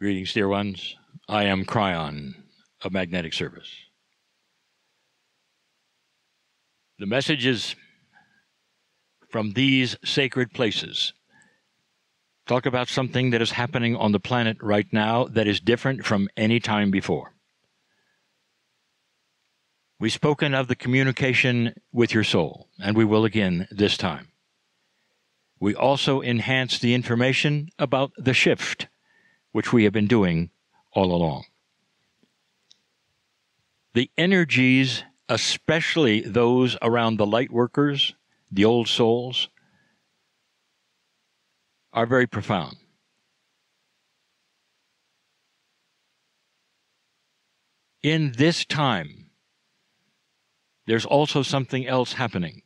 Greetings, dear ones. I am Kryon of Magnetic Service. The messages from these sacred places talk about something that is happening on the planet right now that is different from any time before. We've spoken of the communication with your soul, and we will again this time. We also enhance the information about the shift, which we have been doing all along. The energies, especially those around the light workers, the old souls, are very profound. In this time, there's also something else happening.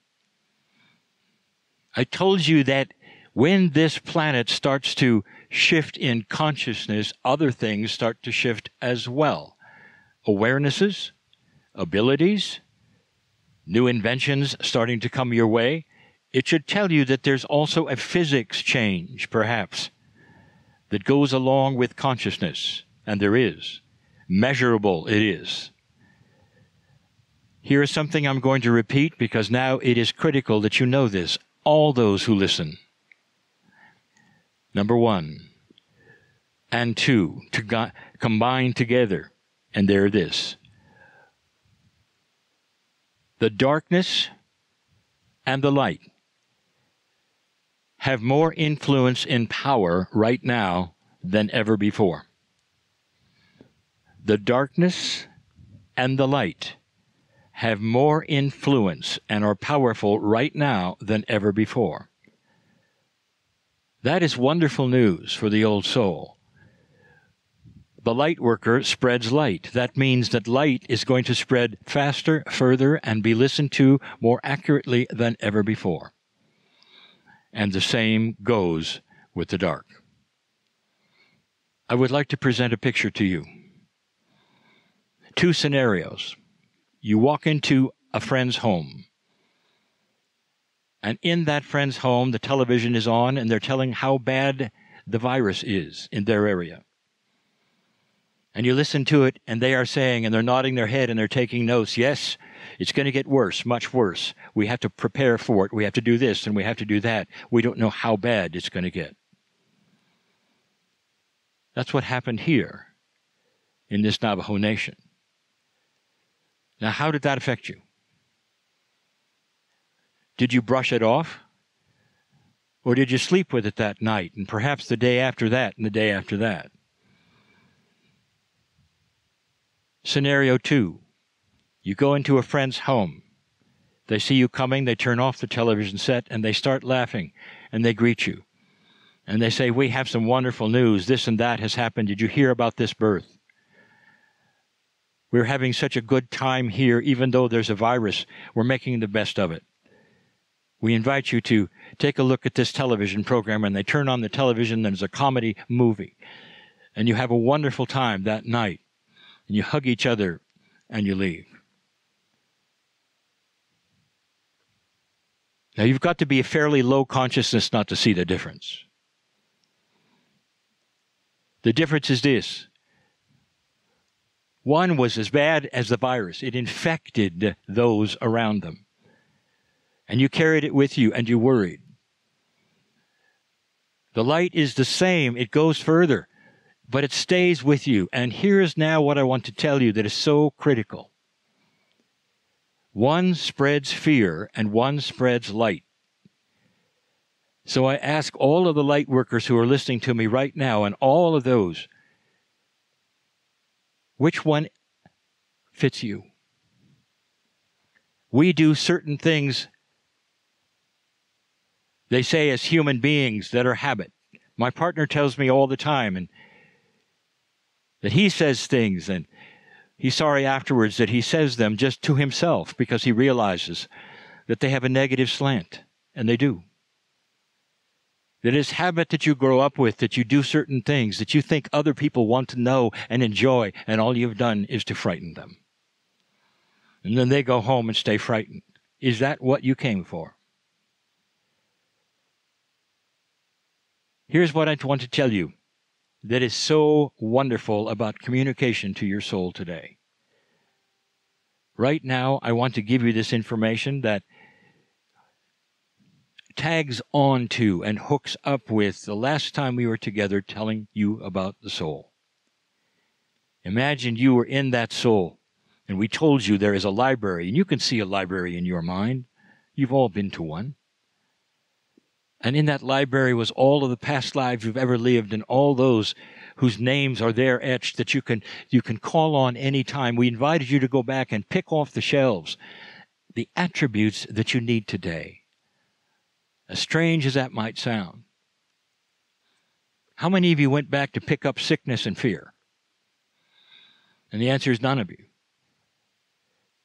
I told you that when this planet starts to shift in consciousness, other things start to shift as well. Awarenesses, abilities, new inventions starting to come your way. It should tell you that there's also a physics change, perhaps, that goes along with consciousness, and there is. Measurable it is. Here is something I'm going to repeat because now it is critical that you know this, all those who listen. Number 1 and 2 to combine together, and they're this. The darkness and the light have more influence and power right now than ever before. The darkness and the light have more influence and are powerful right now than ever before. That is wonderful news for the old soul. The light worker spreads light. That means that light is going to spread faster, further, and be listened to more accurately than ever before. And the same goes with the dark. I would like to present a picture to you. 2 scenarios. You walk into a friend's home. And in that friend's home, the television is on, and they're telling how bad the virus is in their area. And you listen to it, and they are saying, and they're nodding their head, and they're taking notes, yes, it's going to get worse, much worse. We have to prepare for it. We have to do this, and we have to do that. We don't know how bad it's going to get. That's what happened here in this Navajo nation. Now, how did that affect you? Did you brush it off? Or did you sleep with it that night, and perhaps the day after that, and the day after that? Scenario 2. You go into a friend's home. They see you coming, they turn off the television set, and they start laughing, and they greet you. And they say, we have some wonderful news. This and that has happened. Did you hear about this birth? We're having such a good time here, even though there's a virus. We're making the best of it. We invite you to take a look at this television program, and they turn on the television, and there's a comedy movie. And you have a wonderful time that night. And you hug each other, and you leave. Now, you've got to be a fairly low consciousness not to see the difference. The difference is this. One was as bad as the virus. It infected those around them. And you carried it with you, and you worried. The light is the same. It goes further, but it stays with you. And here's now what I want to tell you that is so critical. One spreads fear, and one spreads light. So I ask all of the light workers who are listening to me right now, and all of those, which one fits you? We do certain things, they say, as human beings that are habit. My partner tells me all the time, and that he says things, and he's sorry afterwards that he says them just to himself because he realizes that they have a negative slant, and they do. That it's habit that you grow up with, that you do certain things that you think other people want to know and enjoy, and all you've done is to frighten them. And then they go home and stay frightened. Is that what you came for? Here's what I want to tell you. that is so wonderful about communication to your soul today. Right now, I want to give you this information that tags on to and hooks up with the last time we were together telling you about the soul. Imagine you were in that soul, and we told you there is a library, and you can see a library in your mind. You've all been to one. And in that library was all of the past lives you've ever lived, and all those whose names are there etched that you can call on any time. We invited you to go back and pick off the shelves the attributes that you need today. As strange as that might sound. How many of you went back to pick up sickness and fear? And the answer is none of you.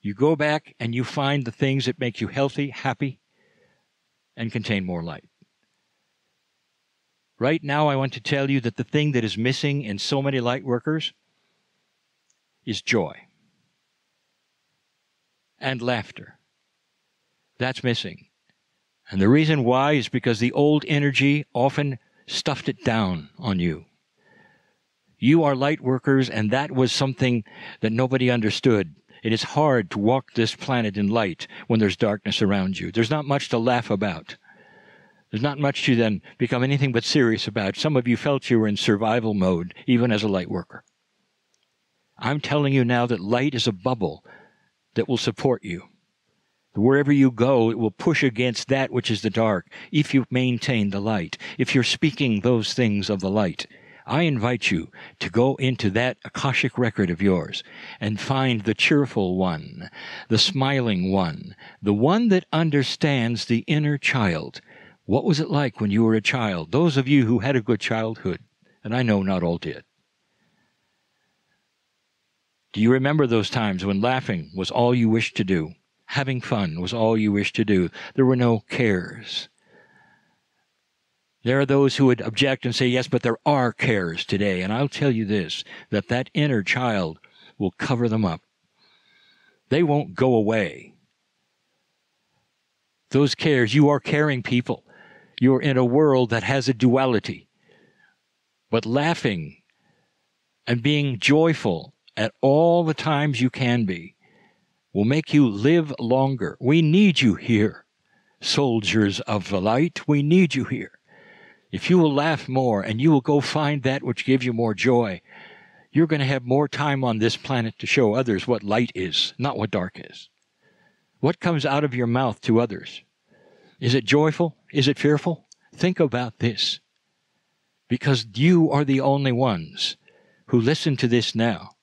You go back and you find the things that make you healthy, happy, and contain more light. Right now, I want to tell you that the thing that is missing in so many light workers is joy and laughter. That's missing. And the reason why is because the old energy often stuffed it down on you. You are light workers, and that was something that nobody understood. It is hard to walk this planet in light when there's darkness around you. There's not much to laugh about. There's not much to then become anything but serious about. Some of you felt you were in survival mode, even as a light worker. I'm telling you now that light is a bubble that will support you. Wherever you go, it will push against that which is the dark, if you maintain the light, if you're speaking those things of the light. I invite you to go into that Akashic record of yours and find the cheerful one, the smiling one, the one that understands the inner child. What was it like when you were a child? Those of you who had a good childhood, and I know not all did. Do you remember those times when laughing was all you wished to do? Having fun was all you wished to do. There were no cares. There are those who would object and say, yes, but there are cares today. And I'll tell you this, that inner child will cover them up. They won't go away. Those cares, you are caring people. You're in a world that has a duality. But laughing and being joyful at all the times you can be will make you live longer. We need you here, soldiers of the light. We need you here. If you will laugh more and you will go find that which gives you more joy, you're going to have more time on this planet to show others what light is, not what dark is. What comes out of your mouth to others? Is it joyful? Is it fearful? Think about this. Because you are the only ones who listen to this now,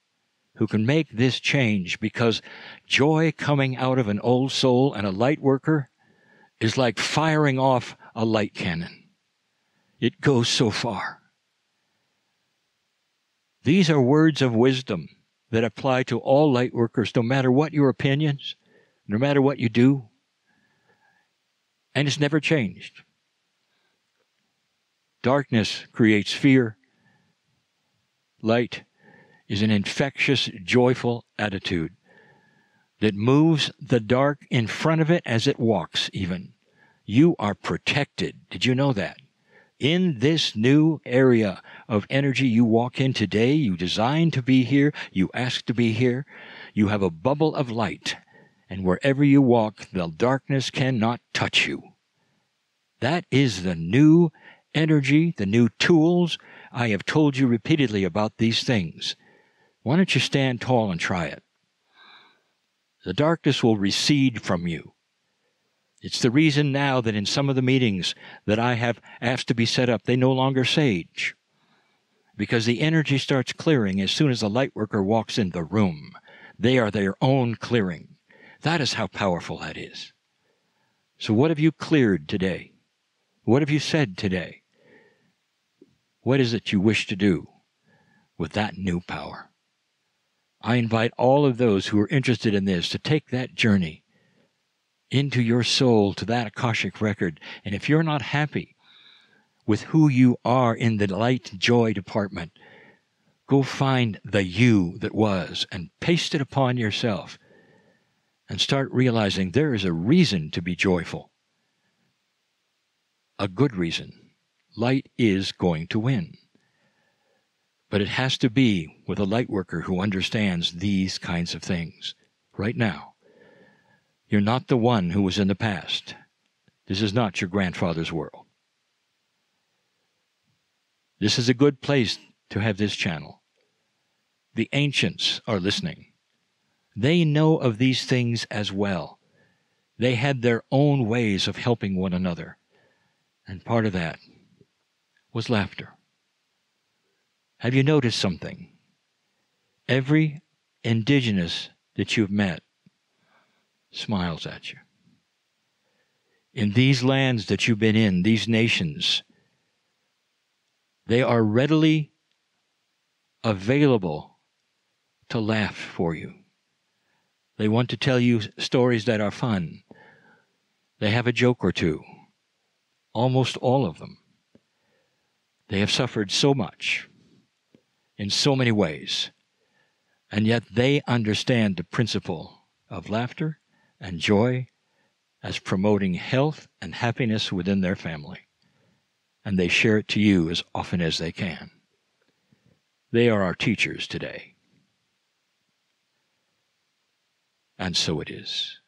who can make this change, because joy coming out of an old soul and a light worker is like firing off a light cannon. It goes so far. These are words of wisdom that apply to all light workers, no matter what your opinions, no matter what you do. And it's never changed. Darkness creates fear. Light is an infectious, joyful attitude that moves the dark in front of it as it walks even. You are protected. Did you know that? In this new area of energy you walk in today, you designed to be here, you asked to be here, you have a bubble of light, and wherever you walk, the darkness cannot touch you. That is the new energy, the new tools. I have told you repeatedly about these things. Why don't you stand tall and try it? The darkness will recede from you. It's the reason now that in some of the meetings that I have asked to be set up, they no longer sage. Because the energy starts clearing as soon as the light worker walks in the room. They are their own clearing. That is how powerful that is. So what have you cleared today? What have you said today? What is it you wish to do with that new power? I invite all of those who are interested in this to take that journey into your soul, to that Akashic record. And if you're not happy with who you are in the light joy department, go find the you that was and paste it upon yourself and start realizing there is a reason to be joyful. A good reason. Light is going to win. But it has to be with a light worker who understands these kinds of things. Right now, you're not the one who was in the past. This is not your grandfather's world. This is a good place to have this channel. The ancients are listening. They know of these things as well. They had their own ways of helping one another. And part of that was laughter. Have you noticed something? Every indigenous that you've met smiles at you. In these lands that you've been in, these nations, they are readily available to laugh for you. They want to tell you stories that are fun. They have a joke or two. Almost all of them. They have suffered so much in so many ways, and yet they understand the principle of laughter and joy as promoting health and happiness within their family, and they share it to you as often as they can. They are our teachers today. And so it is.